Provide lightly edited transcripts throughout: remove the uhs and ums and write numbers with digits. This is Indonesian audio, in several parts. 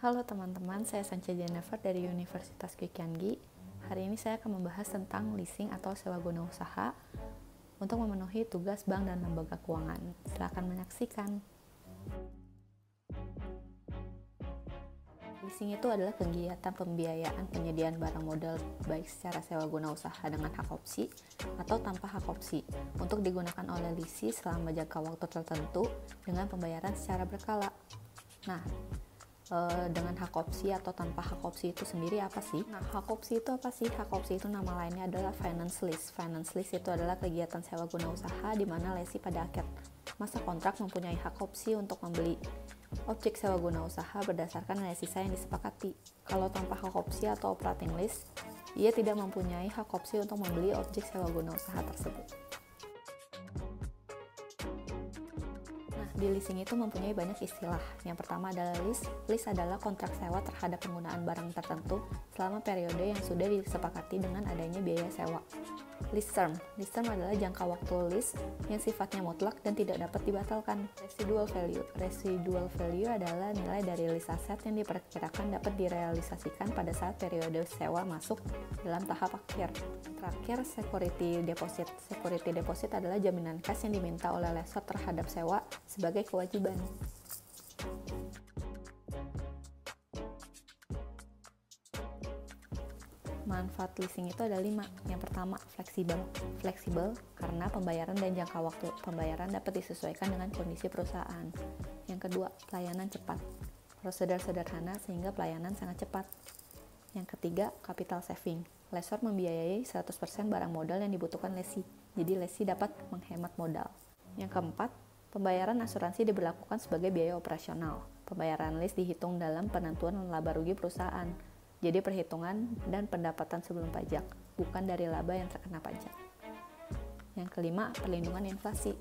Halo teman-teman, saya Sanca Jennifer dari Universitas Kikyangi. Hari ini saya akan membahas tentang leasing atau sewa guna usaha untuk memenuhi tugas bank dan lembaga keuangan. Silakan menyaksikan. Leasing itu adalah kegiatan pembiayaan penyediaan barang modal baik secara sewa guna usaha dengan hak opsi atau tanpa hak opsi untuk digunakan oleh lisi selama jangka waktu tertentu dengan pembayaran secara berkala. Nah, dengan hak opsi atau tanpa hak opsi itu sendiri apa sih? Nah, hak opsi itu apa sih? Hak opsi itu nama lainnya adalah finance lease. Finance lease itu adalah kegiatan sewa guna usaha di mana lesi pada akhir masa kontrak mempunyai hak opsi untuk membeli objek sewa guna usaha berdasarkan nilai sisa yang disepakati. Kalau tanpa hak opsi atau operating lease, ia tidak mempunyai hak opsi untuk membeli objek sewa guna usaha tersebut. Di leasing itu mempunyai banyak istilah. Yang pertama adalah lease. Lease adalah kontrak sewa terhadap penggunaan barang tertentu selama periode yang sudah disepakati dengan adanya biaya sewa. Lease term. Lease term adalah jangka waktu lease yang sifatnya mutlak dan tidak dapat dibatalkan. Residual value. Residual value adalah nilai dari lease aset yang diperkirakan dapat direalisasikan pada saat periode sewa masuk dalam tahap akhir. Terakhir, security deposit. Security deposit adalah jaminan kas yang diminta oleh lessor terhadap sewa sebagai kewajiban. Manfaat leasing itu ada 5. Yang pertama, fleksibel. Fleksibel karena pembayaran dan jangka waktu pembayaran dapat disesuaikan dengan kondisi perusahaan. Yang kedua, pelayanan cepat. Prosedur sederhana sehingga pelayanan sangat cepat. Yang ketiga, capital saving. Lessor membiayai 100% barang modal yang dibutuhkan lesi. Jadi lesi dapat menghemat modal. Yang keempat, pembayaran asuransi diberlakukan sebagai biaya operasional. Pembayaran lease dihitung dalam penentuan laba rugi perusahaan. Jadi perhitungan dan pendapatan sebelum pajak, bukan dari laba yang terkena pajak. Yang kelima, perlindungan inflasi.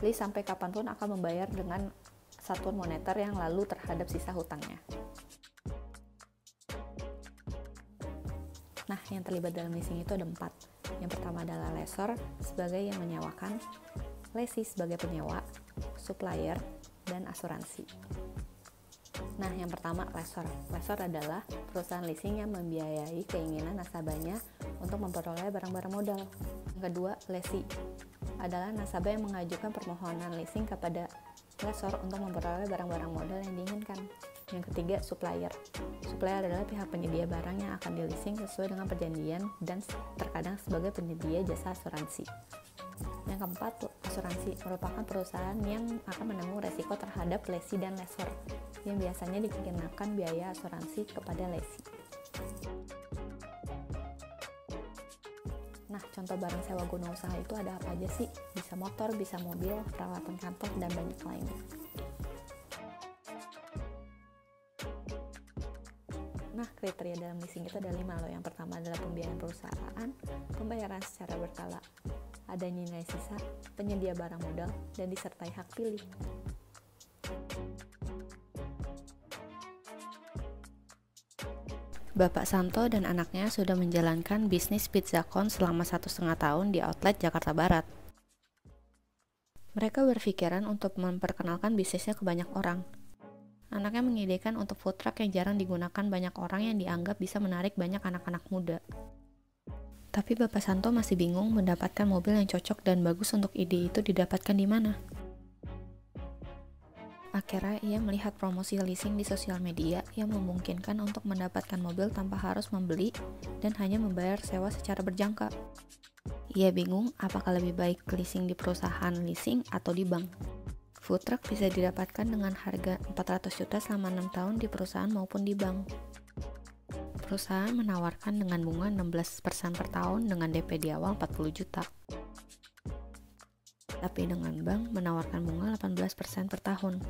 Lease sampai kapanpun akan membayar dengan satuan moneter yang lalu terhadap sisa hutangnya. Nah, yang terlibat dalam leasing itu ada 4. Yang pertama adalah lessor sebagai yang menyewakan, lesi sebagai penyewa, supplier, dan asuransi. Nah, yang pertama, lessor. Lessor adalah perusahaan leasing yang membiayai keinginan nasabahnya untuk memperoleh barang-barang modal. Yang kedua, lesi adalah nasabah yang mengajukan permohonan leasing kepada lessor untuk memperoleh barang-barang modal yang diinginkan. Yang ketiga, supplier. Supplier adalah pihak penyedia barang yang akan di-leasing sesuai dengan perjanjian dan terkadang sebagai penyedia jasa asuransi. Yang keempat, asuransi merupakan perusahaan yang akan menanggung resiko terhadap lesi dan lessor yang biasanya dikenakan biaya asuransi kepada lesi. Nah, contoh barang sewa guna usaha itu ada apa aja sih? Bisa motor, bisa mobil, peralatan kantor, dan banyak lainnya. Nah, kriteria dalam leasing itu ada 5 loh. Yang pertama adalah pembiayaan perusahaan, pembayaran secara berkala, adanya nilai sisa, penyedia barang modal, dan disertai hak pilih. Bapak Santo dan anaknya sudah menjalankan bisnis PizzaCon selama 1,5 tahun di outlet Jakarta Barat. Mereka berpikiran untuk memperkenalkan bisnisnya ke banyak orang. Anaknya mengidekan untuk food truck yang jarang digunakan banyak orang yang dianggap bisa menarik banyak anak-anak muda. Tapi Bapak Santo masih bingung mendapatkan mobil yang cocok dan bagus untuk ide itu didapatkan di mana. Akhirnya ia melihat promosi leasing di sosial media yang memungkinkan untuk mendapatkan mobil tanpa harus membeli dan hanya membayar sewa secara berjangka. Ia bingung apakah lebih baik leasing di perusahaan leasing atau di bank. Food truck bisa didapatkan dengan harga 400 juta selama 6 tahun di perusahaan maupun di bank. Perusahaan menawarkan dengan bunga 16% per tahun dengan DP di awal 40 juta. Tapi dengan bank menawarkan bunga 18% per tahun.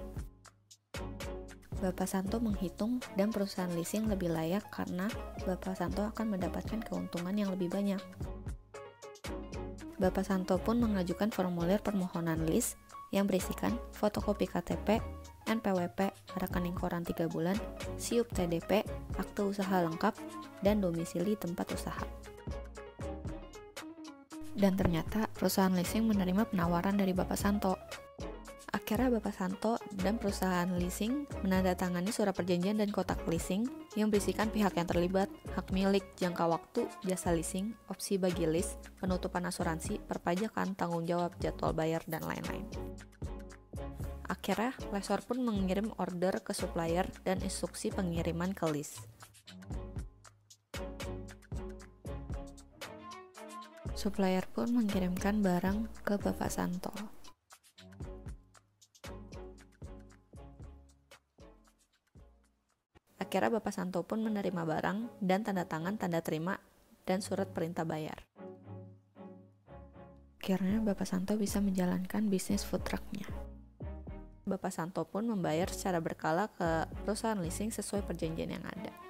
Bapak Santo menghitung dan perusahaan leasing lebih layak karena Bapak Santo akan mendapatkan keuntungan yang lebih banyak. Bapak Santo pun mengajukan formulir permohonan lease yang berisikan fotokopi KTP, NPWP, rekening koran 3 bulan, SIUP TDP, akte usaha lengkap, dan domisili tempat usaha. Dan ternyata perusahaan leasing menerima penawaran dari Bapak Santo. Akhirnya Bapak Santo dan perusahaan leasing menandatangani surat perjanjian dan kotak leasing yang berisikan pihak yang terlibat, hak milik, jangka waktu, jasa leasing, opsi bagi lease, penutupan asuransi, perpajakan, tanggung jawab, jadwal bayar, dan lain-lain. Akhirnya, lessor pun mengirim order ke supplier dan instruksi pengiriman ke lease. Supplier pun mengirimkan barang ke Bapak Santo. Akhirnya Bapak Santo pun menerima barang dan tanda tangan tanda terima dan surat perintah bayar. Akhirnya Bapak Santo bisa menjalankan bisnis food truck-nya. Bapak Santo pun membayar secara berkala ke perusahaan leasing sesuai perjanjian yang ada.